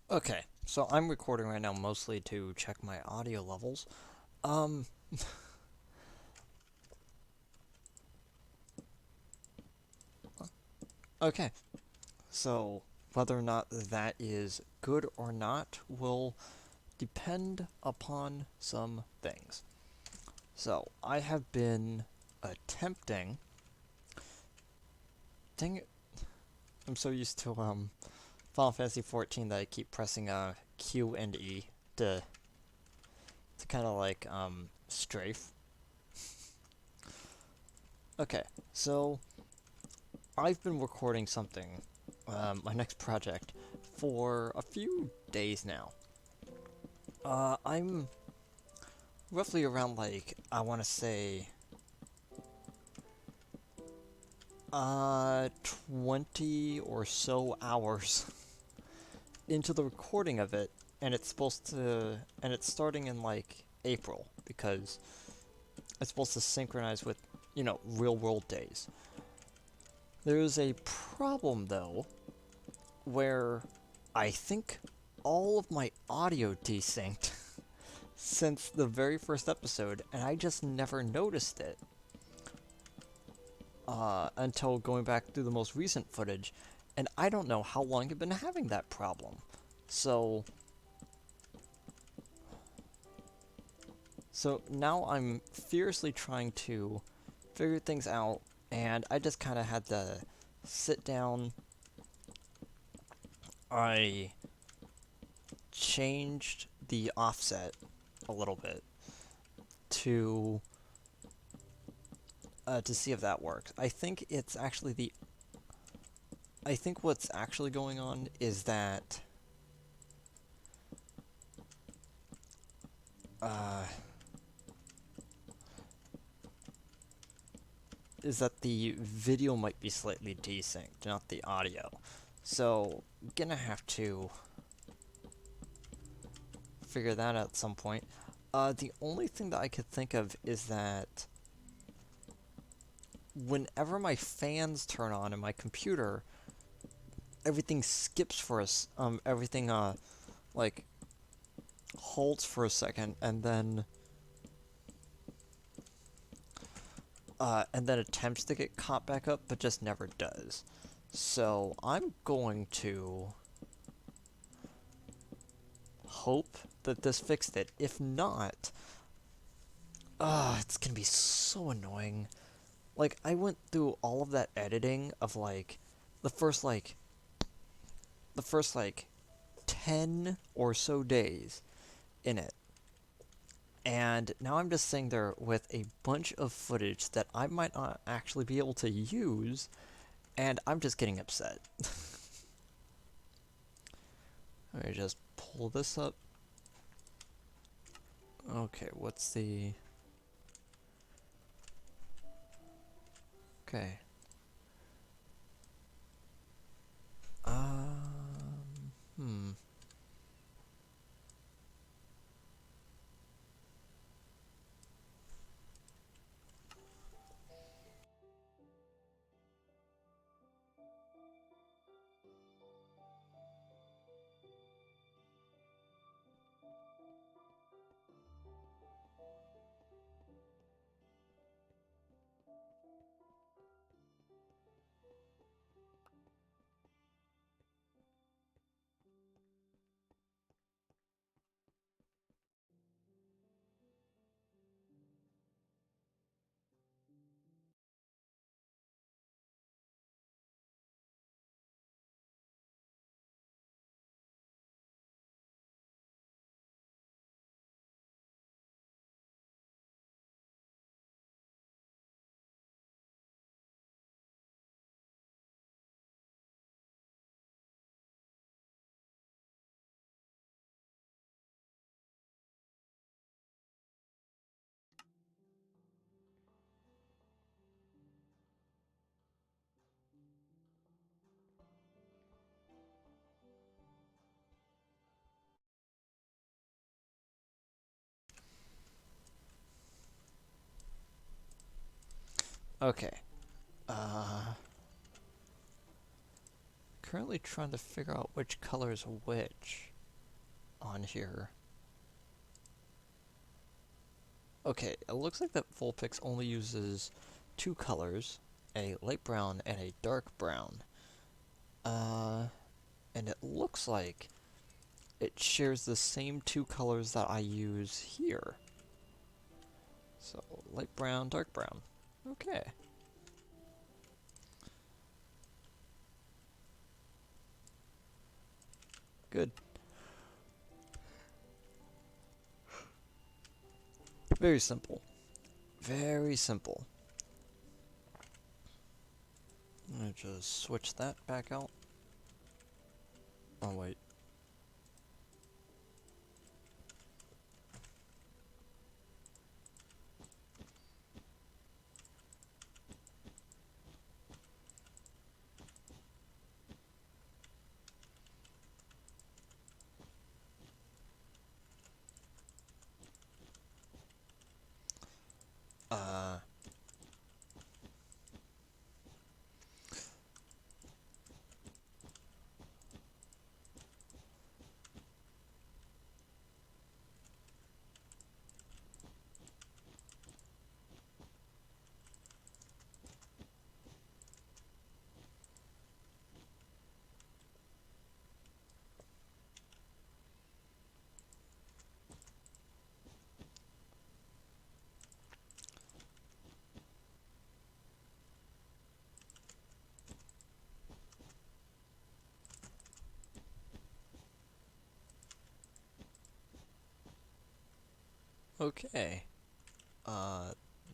Okay, so I'm recording right now mostly to check my audio levels. Um, okay, so whether or not that is good or not will depend upon some things. So I have been attempting. Dang it! I'm so used to Final Fantasy 14 that I keep pressing Q and E to kind of like strafe. Okay, so I've been recording something, my next project, for a few days now. I'm roughly around like, I want to say, 20 or so hours into the recording of it, and it's starting in like April, because it's supposed to synchronize with, real world days. There's a problem though, where I think all of my audio desynced since the very first episode, and I just never noticed it until going back through the most recent footage, and I don't know how long I've been having that problem. So, so now I'm fiercely trying to figure things out, and I just kind of had to sit down. I changed the offset a little bit to to see if that works. I think what's actually going on uh, is that the video might be slightly desynced, not the audio. So, gonna have to figure that out at some point. The only thing that I could think of is that whenever my fans turn on in my computer, everything skips for us. Everything like halts for a second, and then attempts to get caught back up, but just never does. So I'm going to hope that this fixed it. If not, it's gonna be so annoying. Like, I went through all of that editing of like the first like the first like 10 or so days in it. And now I'm just sitting there with a bunch of footage that I might not actually be able to use, and I'm just getting upset. Let me just pull this up. Okay, what's the... Okay. Hmm. Okay. Uh... Currently trying to figure out which color is which. on here. Okay, it looks like that Vulpix only uses two colors, a light brown and a dark brown. And it looks like it shares the same two colors that I use here. So, light brown, dark brown. Okay. Good. Very simple. Very simple. I'm gonna just switch that back out. Oh, wait. Uh, okay.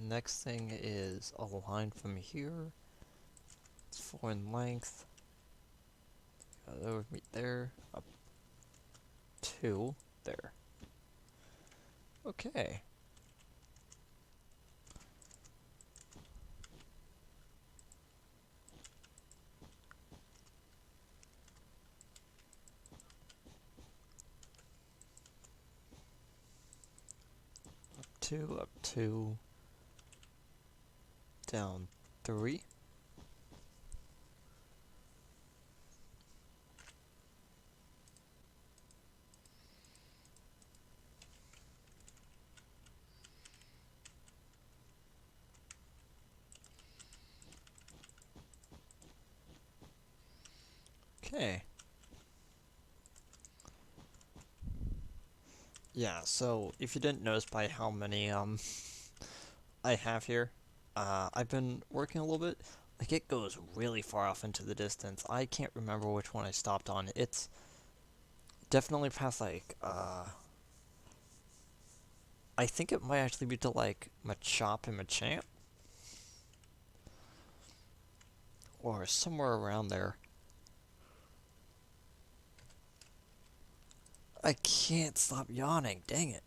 Next thing is a line from here. It's 4 in length. That would meet there. Up 2. There. Okay. Up 2. Down 3. Okay. Yeah, so if you didn't notice by how many I have here, I've been working a little bit. Like it goes really far off into the distance. I can't remember which one I stopped on. It's definitely past like I think it might actually be to like Machop and Machamp or somewhere around there. I can't stop yawning. Dang it.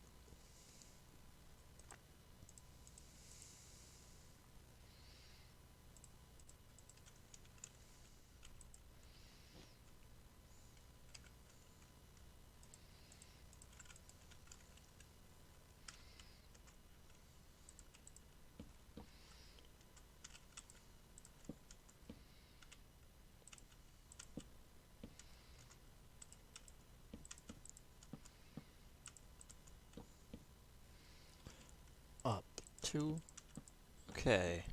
Up 2. Okay.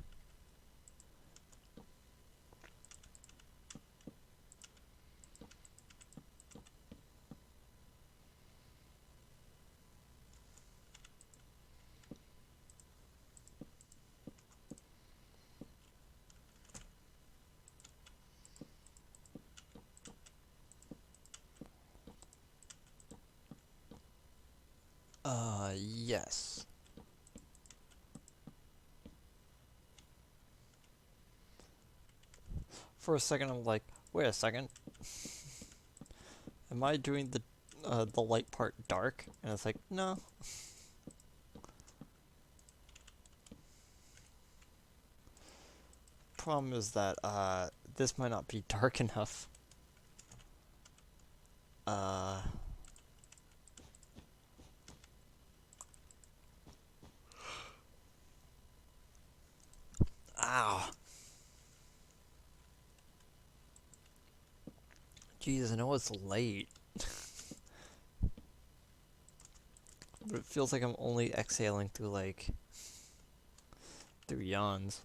Yes. For a second, I'm like, wait a second. Am I doing the light part dark? And it's like, no. Problem is that this might not be dark enough. Uh, Ow. Jeez, I know it's late. But it feels like I'm only exhaling through, like, through yawns.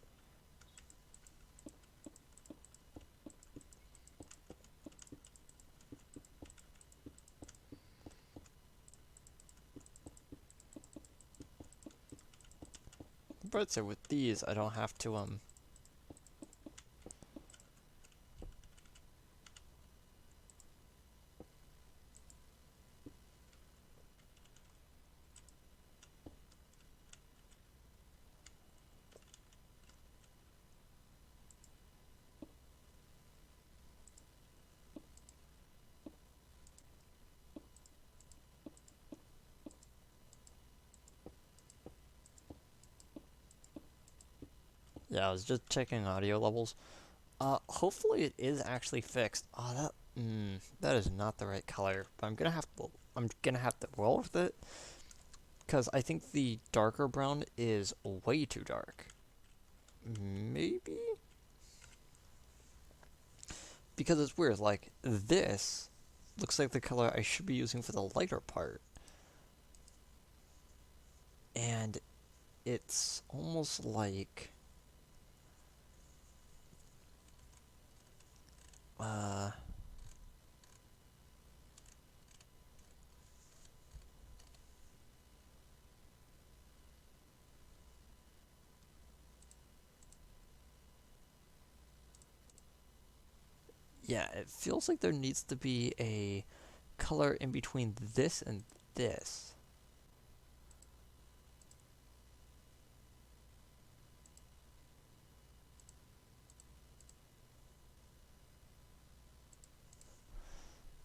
But so with these, I don't have to, yeah, I was just checking audio levels. Hopefully it is actually fixed. Oh, that is not the right color. But I'm gonna have to roll with it. Because I think the darker brown is way too dark. Maybe? Because it's weird, like, this looks like the color I should be using for the lighter part. And it's almost like... Uh... Yeah, it feels like there needs to be a color in between this and this.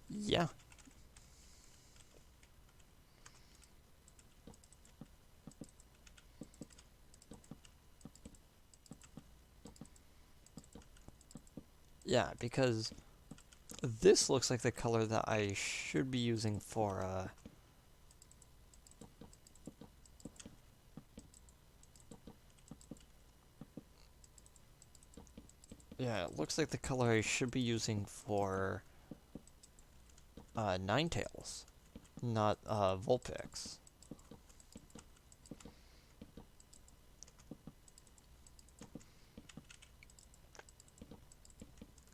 Yeah. Yeah, because this looks like the color that I should be using for, yeah, it looks like the color I should be using for, Ninetales, not, Vulpix.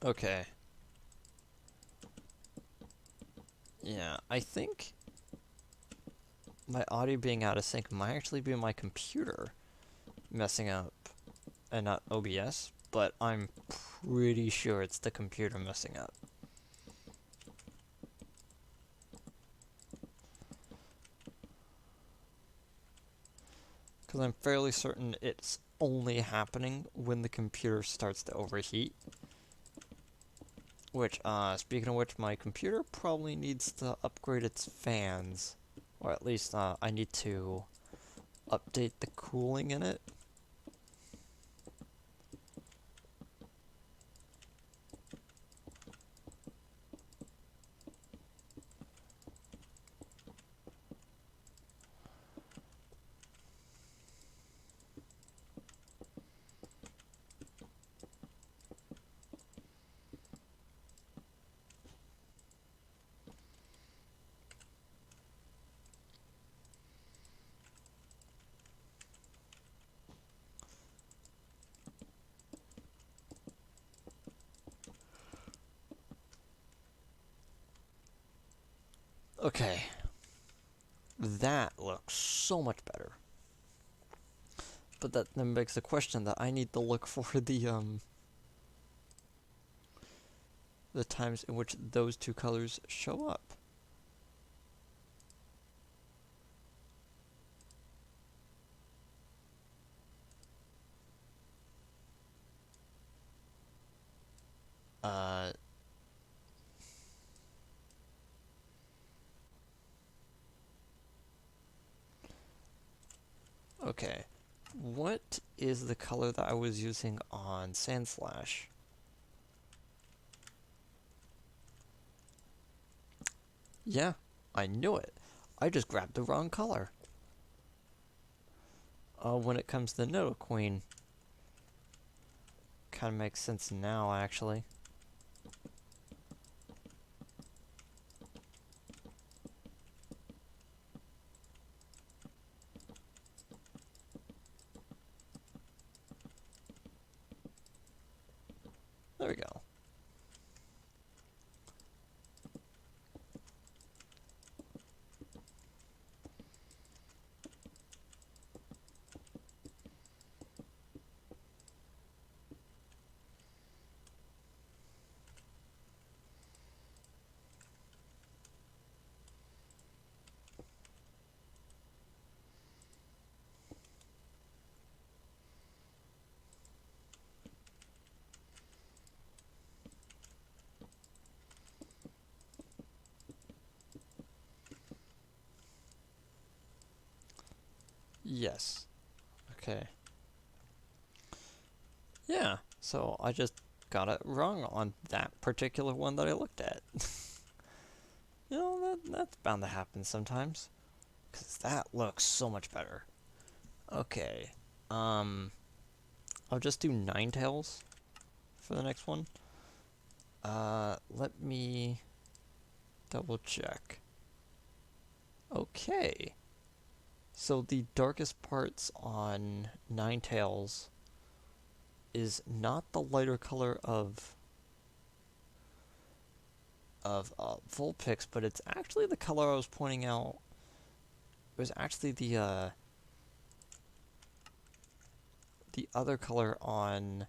Okay. Yeah, I think my audio being out of sync might actually be my computer messing up and not OBS, but I'm pretty sure it's the computer messing up. Because I'm fairly certain it's only happening when the computer starts to overheat. Which, speaking of which, my computer probably needs to upgrade its fans. Or at least, I need to update the cooling in it. Okay. That looks so much better. But that then begs the question that I need to look for the times in which those two colors show up. Uh, okay. What is the color that I was using on Sandslash? Yeah, I knew it. I just grabbed the wrong color. When it comes to Nidoqueen, kind of makes sense now, actually. Yes. Okay. Yeah, so I just got it wrong on that particular one that I looked at. You know, that's bound to happen sometimes. Because that looks so much better. Okay. Um, I'll just do Ninetales for the next one. Let me double check. Okay. So the darkest parts on Ninetales is not the lighter color of Vulpix, but it's actually the color I was pointing out. It was actually the other color on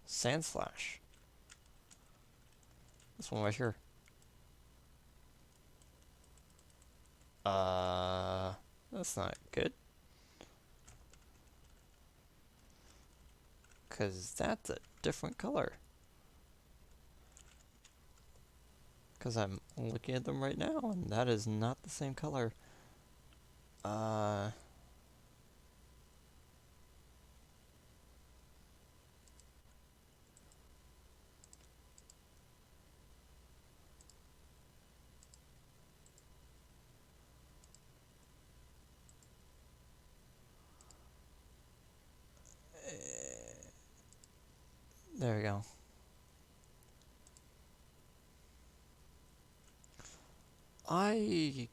Sandslash. This one right here. That's not good. Because that's a different color. Because I'm looking at them right now, and that is not the same color. Uh... There we go. I...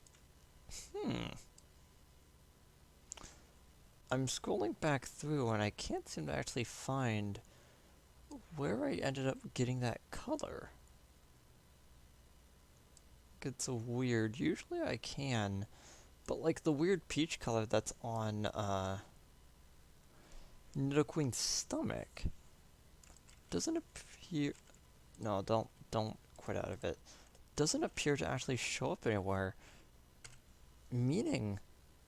I'm scrolling back through, and I can't seem to actually find where I ended up getting that color. It's weird. Usually I can, but like the weird peach color that's on Nidoqueen's stomach doesn't appear. No, don't quit out of it. Doesn't appear to actually show up anywhere. Meaning,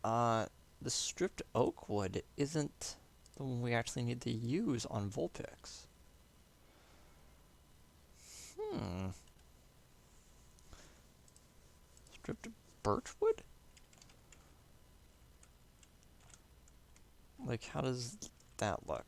the stripped oak wood isn't the one we actually need to use on Vulpix. Stripped birchwood? Like, how does that look?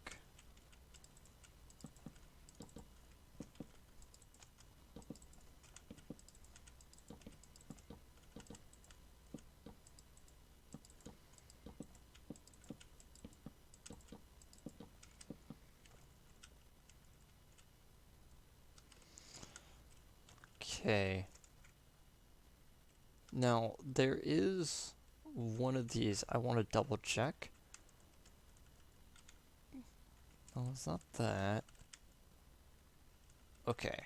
Okay. Now, there is one of these I want to double check. Oh, it's not that. Okay.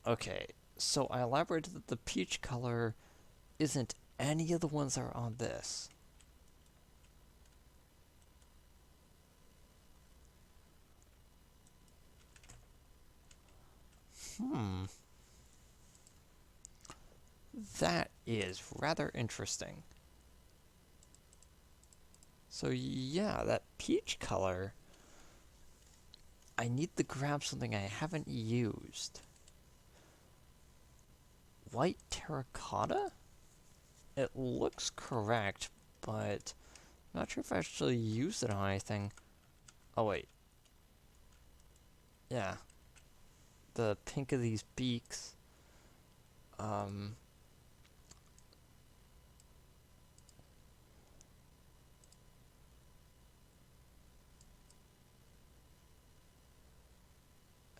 Okay, so I elaborated that the peach color isn't any of the ones that are on this. That is rather interesting. So yeah, that peach color, I need to grab something I haven't used. White terracotta? It looks correct, but I'm not sure if I actually used it on anything. Oh wait. Yeah. The pink of these beaks.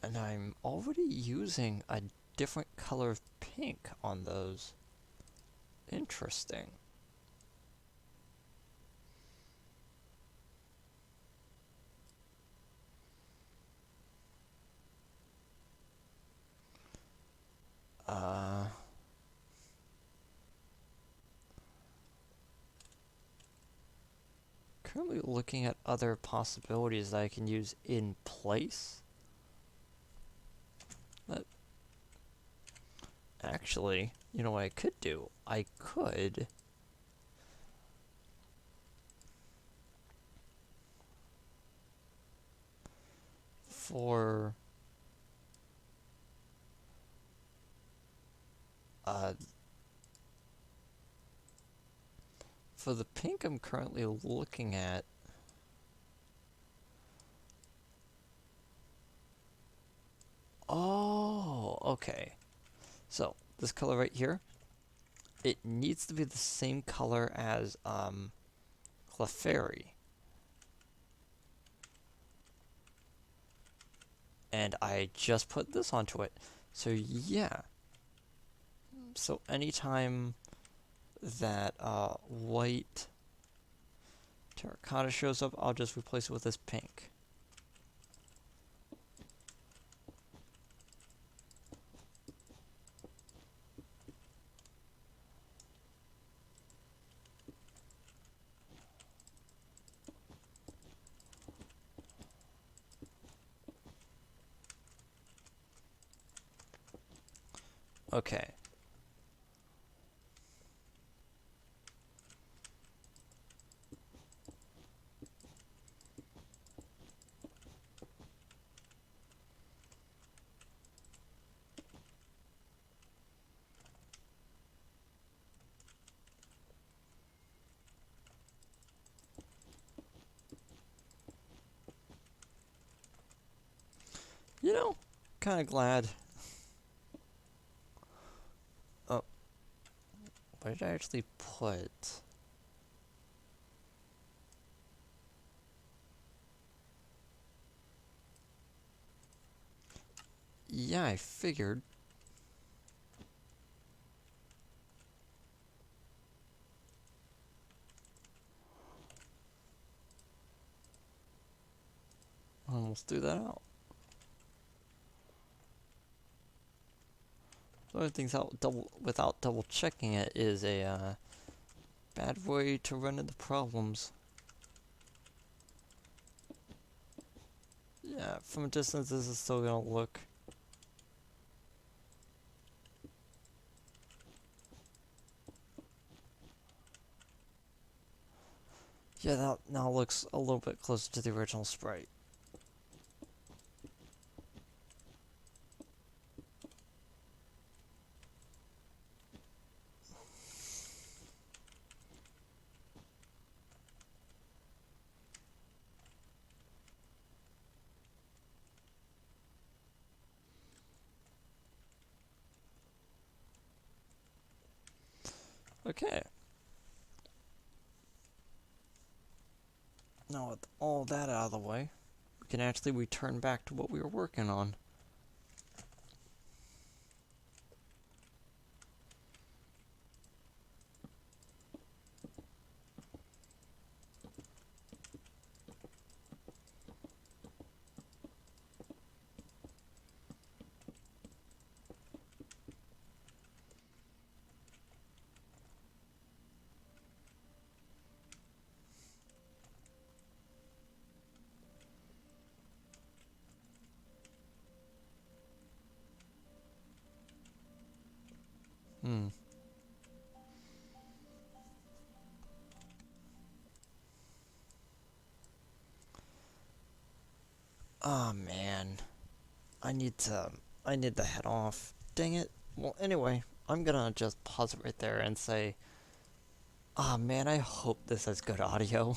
And I'm already using a different color of pink on those. Interesting. Currently looking at other possibilities that I can use in place. But actually, you know what I could do? I could for Uh, for the pink I'm currently looking at, oh, okay. So, this color right here, it needs to be the same color as, Clefairy. And I just put this onto it. So, yeah. So, anytime that, white terracotta shows up, I'll just replace it with this pink. Okay. You know, kind of glad. Oh, what did I actually put? Yeah, I figured. Almost threw that out. Throwing things out without double checking it is a bad way to run into problems. Yeah, from a distance this is still gonna look. Yeah, that now looks a little bit closer to the original sprite. Okay. Now with all that out of the way, we can actually return back to what we were working on. Hmm. Oh man. I need to head off. Dang it. Well, anyway, I'm gonna just pause it right there and say, ah man, I hope this has good audio.